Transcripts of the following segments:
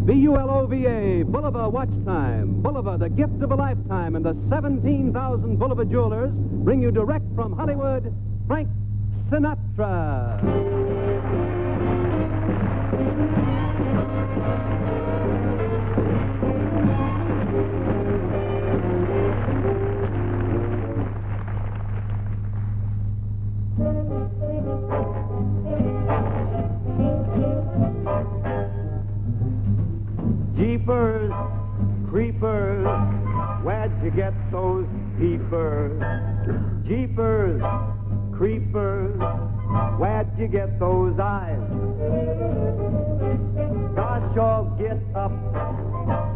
BULOVA, Bulova Watch Time. Bulova, the gift of a lifetime, and the 17,000 Bulova jewelers bring you direct from Hollywood, Frank Sinatra. Jeepers, creepers, where'd you get those peepers? Jeepers, creepers, where'd you get those eyes? Gosh, all get up,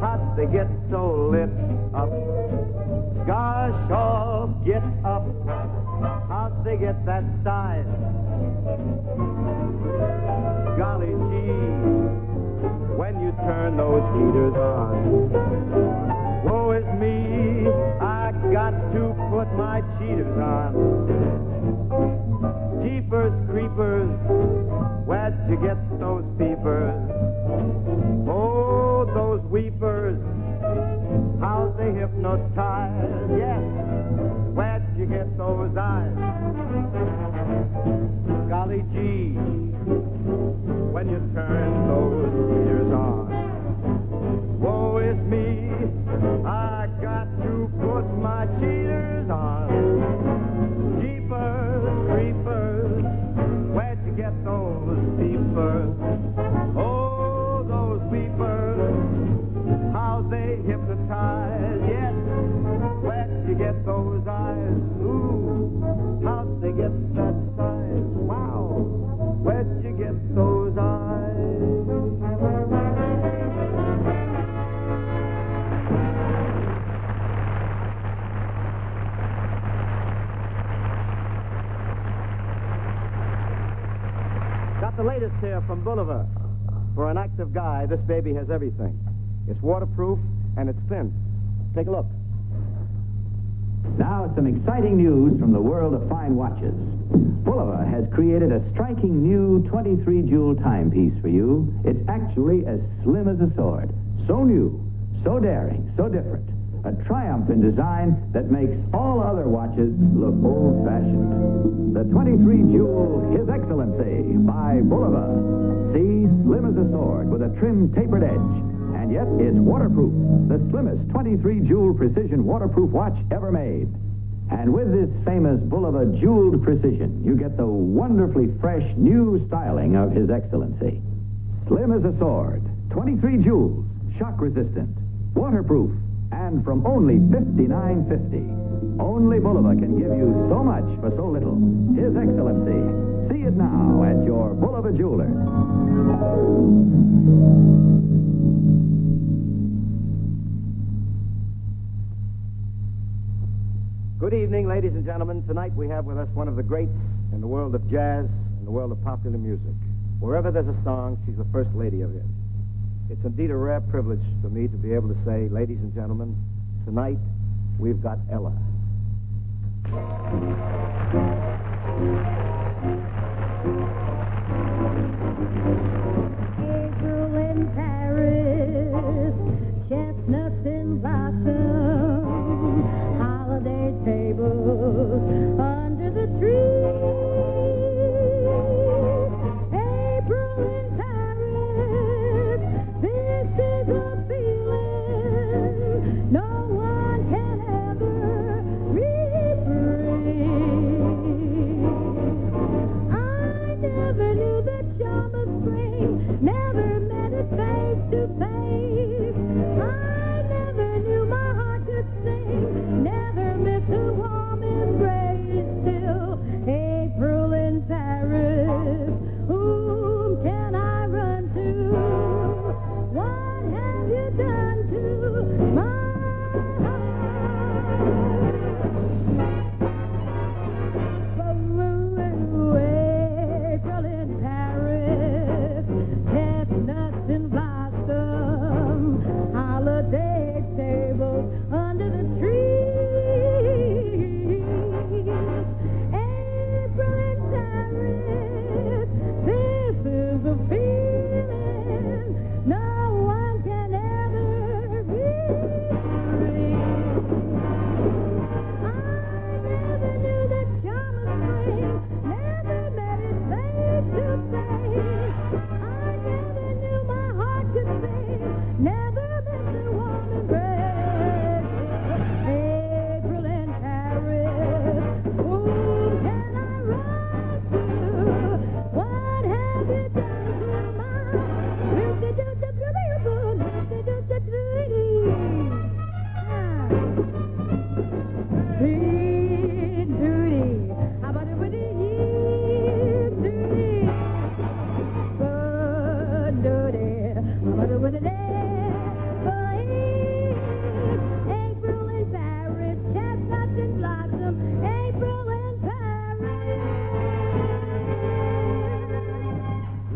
how'd they get so lit up? Gosh, all get up, how'd they get that size? Golly gee, when you turn those heaters on, woe is me, I got to put my cheaters on. Jeepers, creepers, where'd you get those peepers? Oh, those weepers, how they hypnotize. Yes, where'd you get those eyes? Golly gee, when you turn those heaters on, woe is me, I got to put my cheaters on. Jeepers, creepers, where'd you get those peepers? Oh, those weepers, how they hypnotize. Yes, where'd you get those eyes? Ooh, how'd they get that size? Wow, where'd you get those eyes? Got the latest here from Bulova. For an active guy, this baby has everything. It's waterproof and it's thin. Take a look. Now, some exciting news from the world of fine watches. Bulova has created a striking new 23-jewel timepiece for you. It's actually as slim as a sword. So new, so daring, so different. A triumph in design that makes all other watches look old-fashioned. The 23-jewel His Excellency by Bulova. See, slim as a sword with a trim tapered edge. And yet it's waterproof. The slimmest 23-jewel precision waterproof watch ever made. And with this famous Bulova jeweled precision, you get the wonderfully fresh new styling of His Excellency. Slim as a sword, 23 jewels, shock resistant, waterproof, and from only $59.50. Only Bulova can give you so much for so little. His Excellency. See it now at your Bulova jeweler. Good evening, ladies and gentlemen. Tonight we have with us one of the greats in the world of jazz and the world of popular music. Wherever there's a song, she's the first lady of it. It's indeed a rare privilege for me to be able to say, ladies and gentlemen, tonight we've got Ella. April in Paris, chestnuts in blossom, holiday tables under the tree. April in Paris, this is a feeling no one can ever refrain. I never knew the charm of spring, never met it face to face. I never knew my heart could sing, never missed a warm embrace till April in Paris. Whom can I run to? What have you done to my heart? Oh, April in Paris, chestnuts in blossom, holiday tables under the trees. April in Paris, this is a feeling no one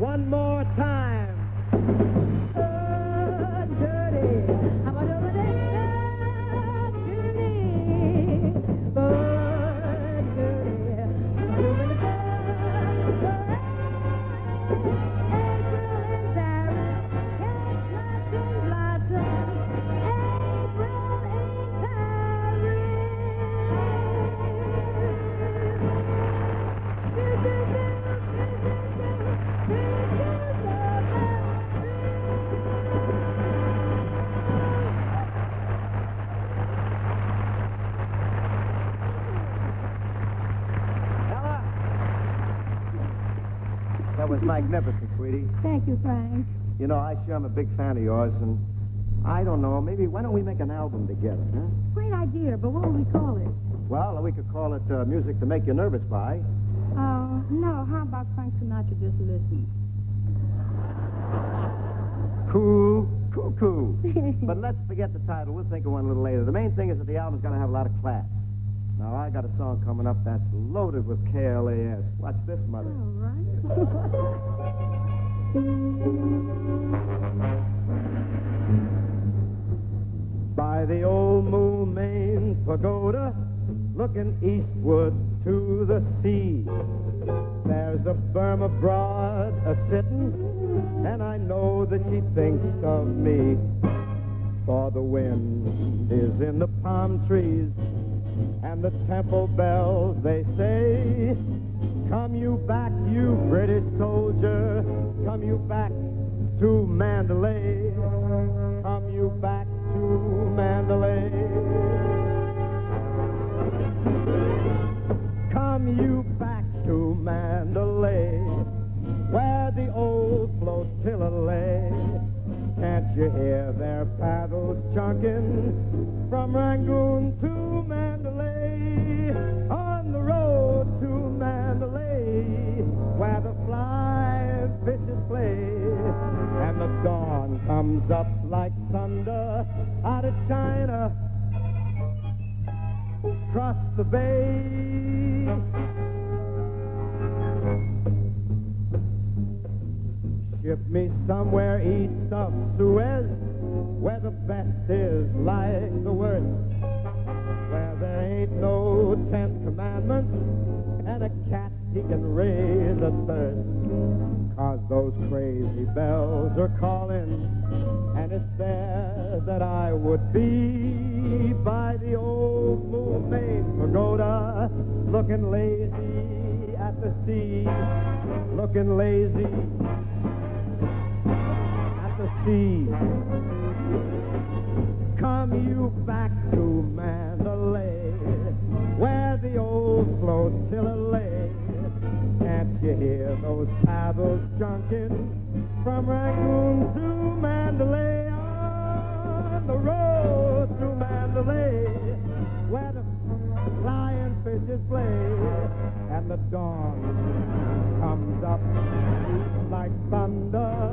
One more time. Dirty. I'm a dirty. That was magnificent, sweetie. Thank you, Frank. You know, I sure am a big fan of yours, and I don't know, maybe why don't we make an album together, huh? Great idea, but what would we call it? Well, we could call it Music to Make You Nervous by. No, how about Frank Sinatra Just Listen? Cool. But let's forget the title. We'll think of one a little later. The main thing is that the album's got to have a lot of class. Now, I got a song coming up that's loaded with KLAS. Watch this, Mother. All right. By the old Moon Main Pagoda, looking eastward to the sea, there's a Burma broad a-sittin', and I know that she thinks of me. For the wind is in the palm trees, and the temple bells, they say, come you back, you British soldier, come you back to Mandalay, come you back to Mandalay. Come you back to Mandalay, where the old flotilla lay. Can't you hear their paddles chunking from Rangoon to Mandalay? On the road to Mandalay, where the flying fishes play, and the dawn comes up like thunder out of China, across the bay. Ship me somewhere east of Suez, where the best is like the worst, where there ain't no 10th commandment, and a cat he can raise a thirst. 'Cause those crazy bells are calling, and it's there that I would be, by the old Moon Main Pagoda, looking lazy at the sea, looking lazy at the sea. Come you back to Mandalay, where the old flotilla lay. Can't you hear those paddles chunking from Rangoon to Mandalay? On the road to Mandalay, where the flying fishes play, and the dawn comes up like thunder.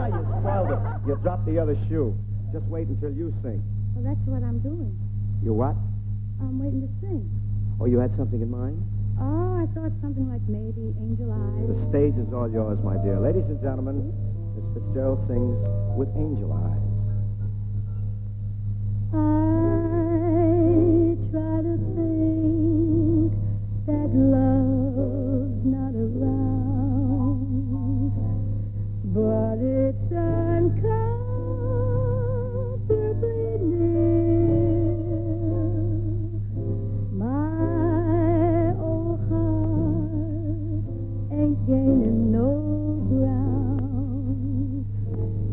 You spoiled it. You dropped the other shoe. Just wait until you sing. Well, that's what I'm doing. You what? I'm waiting to sing. Oh, you had something in mind? Oh, I thought something like maybe Angel Eyes. The stage is all yours, my dear. Ladies and gentlemen, Miss Fitzgerald sings with Angel Eyes. I try to think that love's not around, but it's uncomfortably near. My old heart ain't gaining no ground,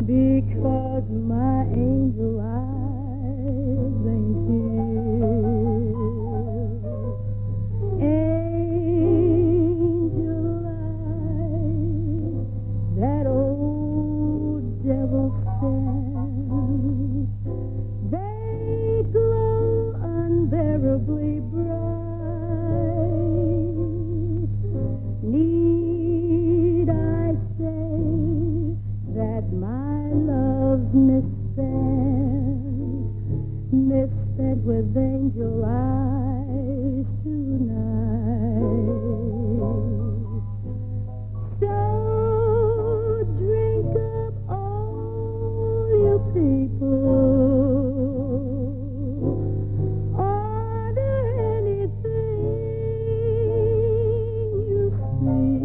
because my angel eyes ain't here. Angel eyes, that old with angel eyes tonight. So drink up all you people. Order anything you feel.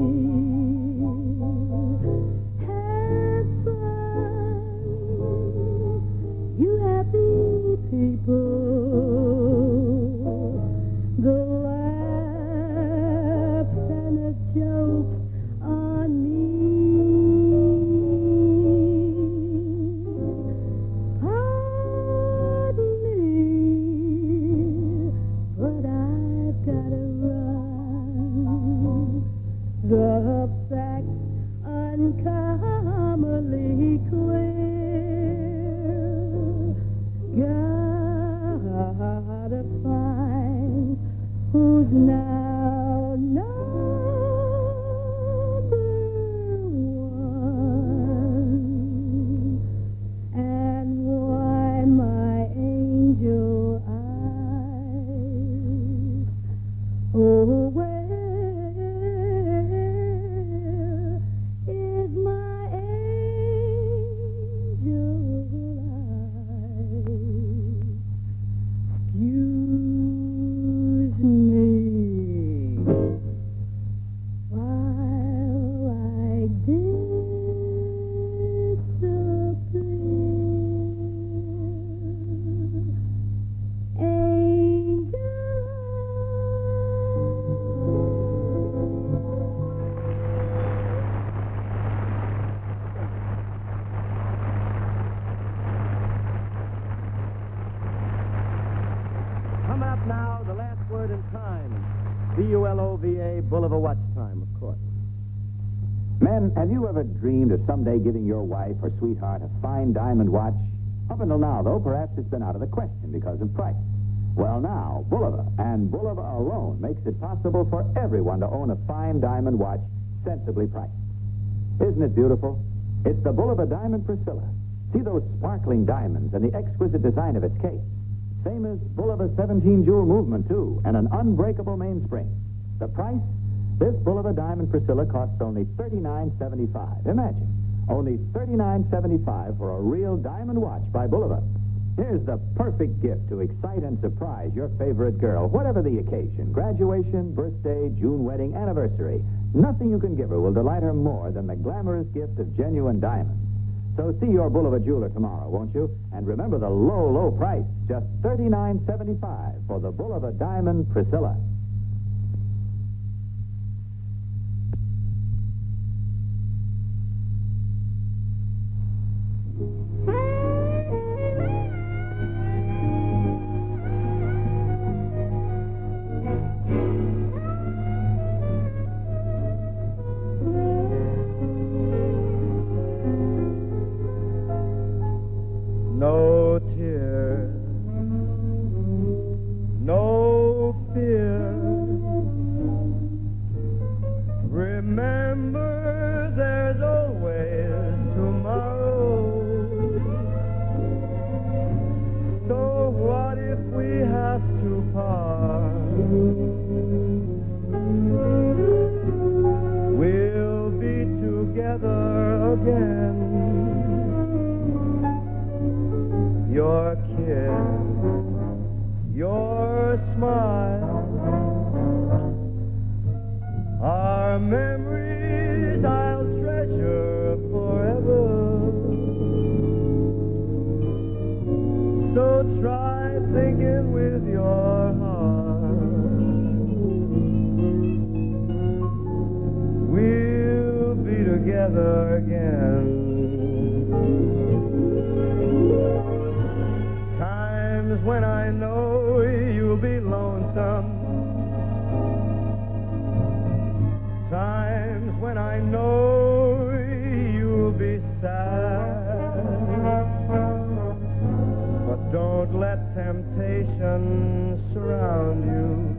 Have fun, you happy people. The laughs and the jokes on me. Pardon me, but I've gotta run. The facts uncommonly clear. Gotta find who's now number one, and why my angel eyes. Oh, where is my angel eyes? Excuse me while I disappear. Angel. Coming up now, the last word in time. B-U-L-O-V-A, Bulova Watch Time, of course. Men, have you ever dreamed of someday giving your wife or sweetheart a fine diamond watch? Up until now, though, perhaps it's been out of the question because of price. Well, now, Bulova, and Bulova alone, makes it possible for everyone to own a fine diamond watch sensibly priced. Isn't it beautiful? It's the Bulova Diamond Priscilla. See those sparkling diamonds and the exquisite design of its case. Same as Bulova's 17-jewel movement, too, and an unbreakable mainspring. The price? This Bulova Diamond Priscilla costs only $39.75. Imagine, only $39.75 for a real diamond watch by Bulova. Here's the perfect gift to excite and surprise your favorite girl, whatever the occasion. Graduation, birthday, June wedding, anniversary. Nothing you can give her will delight her more than the glamorous gift of genuine diamonds. So see your Bulova jeweler tomorrow, won't you? And remember the low, low price, just $39.75 for the Bulova Diamond Priscilla. No tears, no fear. Remember, there's always tomorrow. So what if we have to part? We'll be together again. Your kiss, your smile, our memories I'll treasure forever. So try thinking with your heart. We'll be together again. When I know you'll be lonesome, times when I know you'll be sad, but don't let temptation surround you,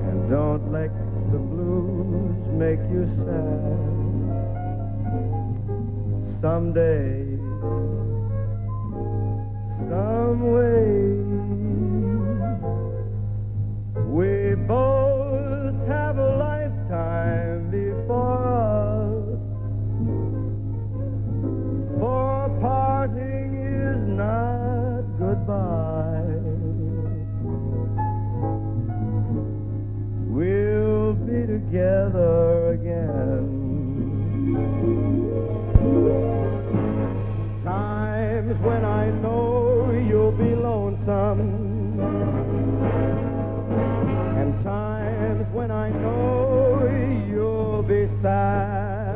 and don't let the blues make you sad. Someday some way. We both have a lifetime before us, for parting is not goodbye. We'll be together again. Times when I know you'll be lonesome, and times when I know you'll be sad.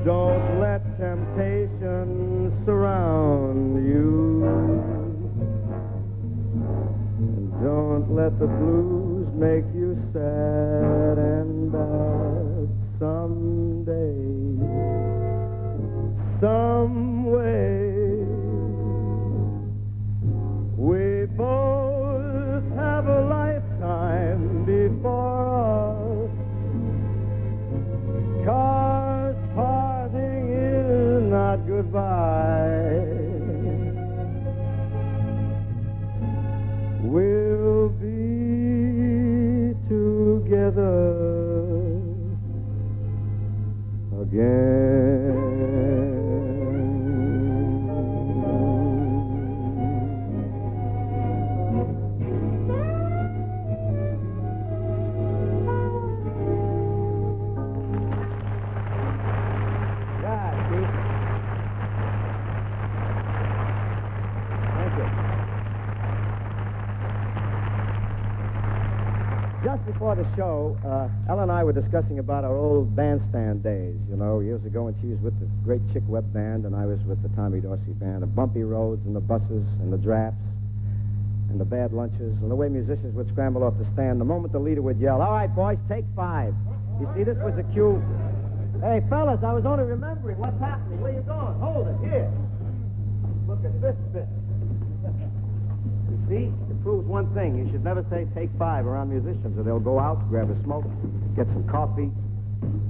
Don't let temptation surround you, and don't let the blues make you sad and bad. Someday, some way, we both have a lifetime before us, 'cause parting is not goodbye. We'll be together again. Just before the show, Ella and I were discussing about our old bandstand days, you know, years ago when she was with the great Chick Webb Band and I was with the Tommy Dorsey Band, the bumpy roads and the buses and the drafts and the bad lunches and the way musicians would scramble off the stand the moment the leader would yell, "All right, boys, take 5." You see, this was a cue. Hey, fellas, I was only remembering what's happening. Where you going? Hold it, here. Look at this bit. You see, it proves one thing. You should never say take 5 around musicians or they'll go out, grab a smoke, get some coffee.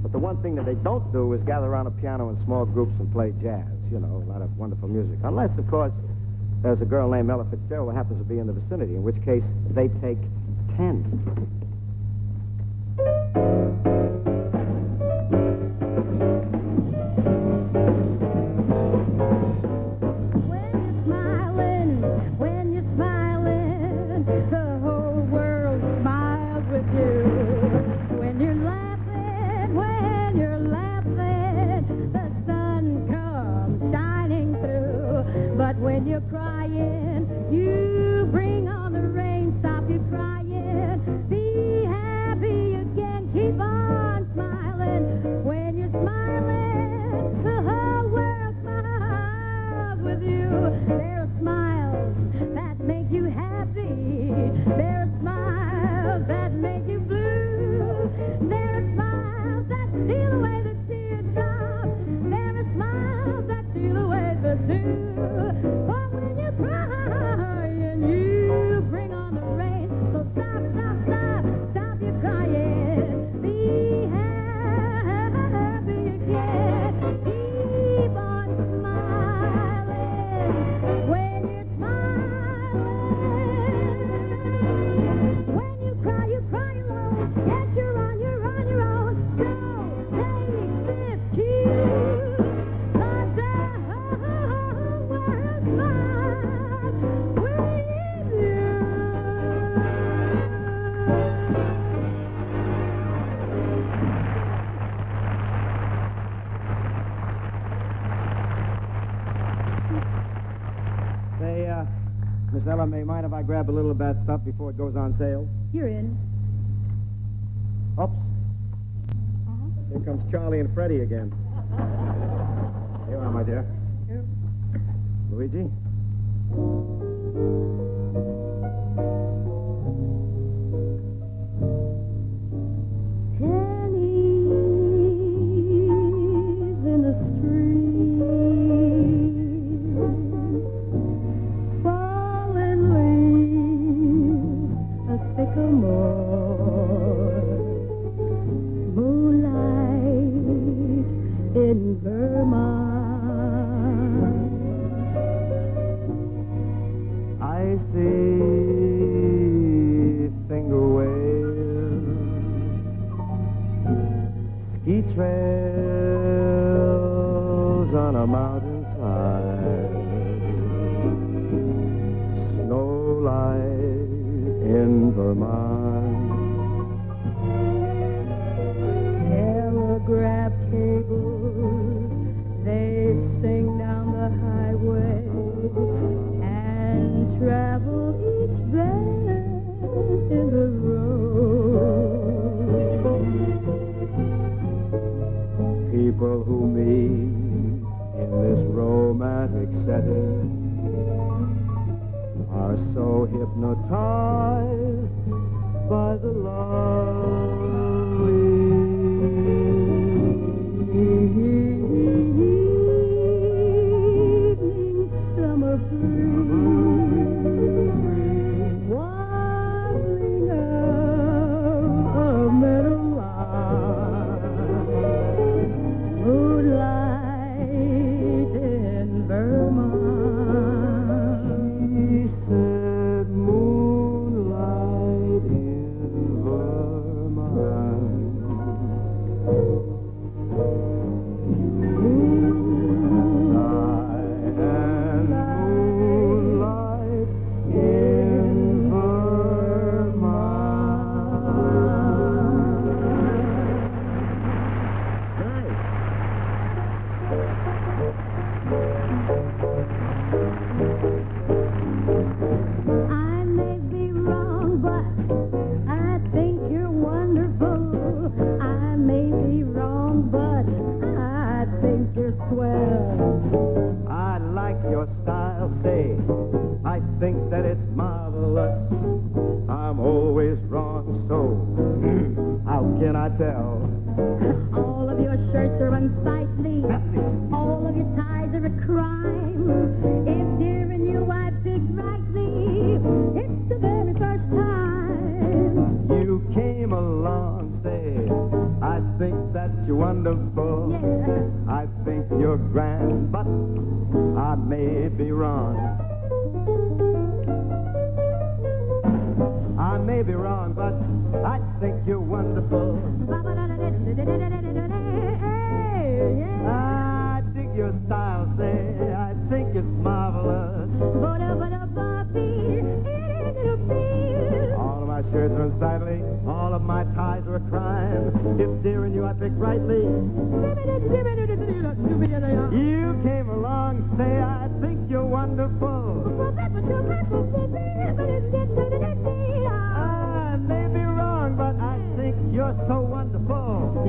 But the one thing that they don't do is gather around a piano in small groups and play jazz, you know, a lot of wonderful music. Unless, of course, there's a girl named Ella Fitzgerald who happens to be in the vicinity, in which case they take 10. Miss Ella, may mind if I grab a little of that stuff before it goes on sale? You're in. Oops. Here comes Charlie and Freddie again. Here you are, my dear. Here. Luigi? Pennies in the street, fallen leaves, a sycamore, moonlight in Vermont, Vermont. Telegraph cables, they sing down the highway and travel each bend in the road. People who meet in this romantic setting are so hypnotized by the lovely Evening summer breeze, wandering up a meadow line, moonlight in Vermont. She said moonlight in Vermont. Moonlight in I may be wrong, but I think you're wonderful. I may be wrong, but I think you're swell. I like your style, say. I think that it's marvelous. I'm always wrong, so how can I tell? All of your shirts are unsightly. All of your ties are a crime. If dear and you I picked rightly, it's the very first time. You came along, say. I think that you're wonderful. Yes. I think you're grand, but I may be wrong. I may be wrong, but I think you're wonderful. I dig your style, say. I think it's marvelous. All of my shirts are unsightly. All of my ties are a crime. If dear and you I picked rightly. You came along, say. I think you're wonderful. I may be wrong, but I think you're so wonderful.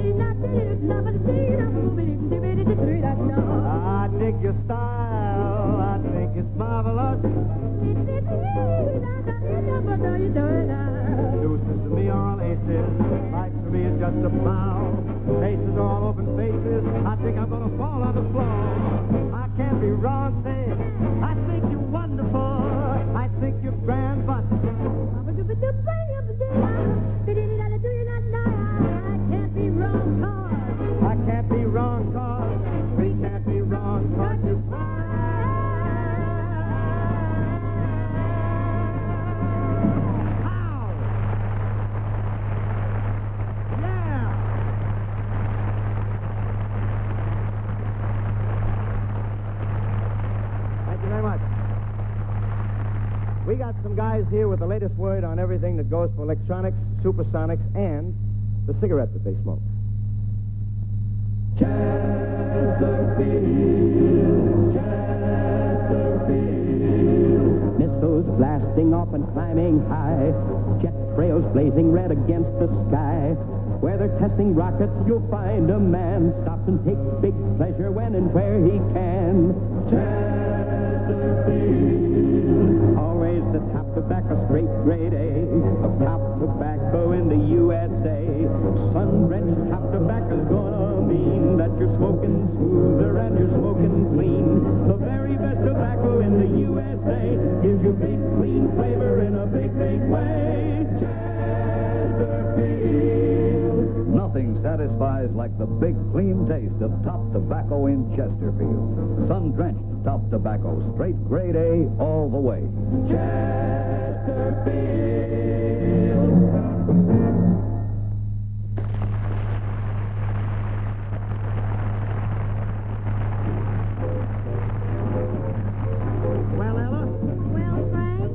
I dig your style. I think it's marvelous. Deuces to me are all aces. Life to me is just a plow. Faces are all open faces. I think I'm gonna fall on the floor. I can't be wrong, say. I think you're wonderful. I think you're grand, but I can't be wrong, cause I can't be wrong, cause we can't be wrong, cause you're We got some guys here with the latest word on everything that goes for electronics, supersonics, and the cigarette that they smoke. Missiles blasting off and climbing high, jet trails blazing red against the sky. Where they're testing rockets, you'll find a man stops and takes big pleasure when and where he can. Always the top tobacco, straight grade A, of top tobacco in the USA. Sun-drenched top tobacco's gonna mean that you're smoking smoother and you're smoking clean. The very best tobacco in the USA gives you big, clean flavor in a big, big way. Chesterfield. Nothing satisfies like the big, clean taste of top tobacco in Chesterfield. Sun-drenched top tobacco, straight grade A all the way. Well, Ella? Well, Frank?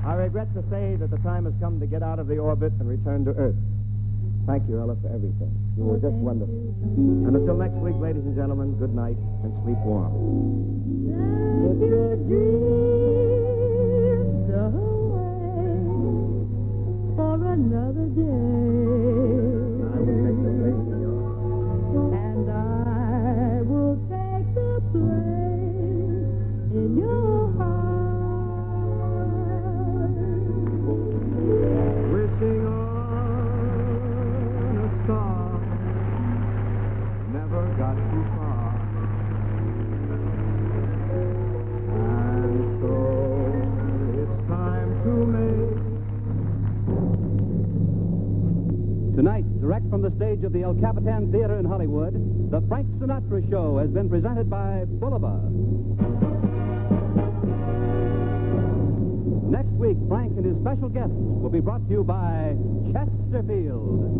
I regret to say that the time has come to get out of the orbit and return to Earth. Thank you, Ella, for everything. You were just wonderful. And until next week, ladies and gentlemen, good night and sleep warm. Put your dreams away for another day. I will take the place of yours. And I will take the place in your heart. Wishing on a star never got too far. And so it's time to make. Tonight, direct from the stage of the El Capitan Theater in Hollywood, the Frank Sinatra Show has been presented by Bulova. Next week, Frank and his special guests will be brought to you by Chesterfield.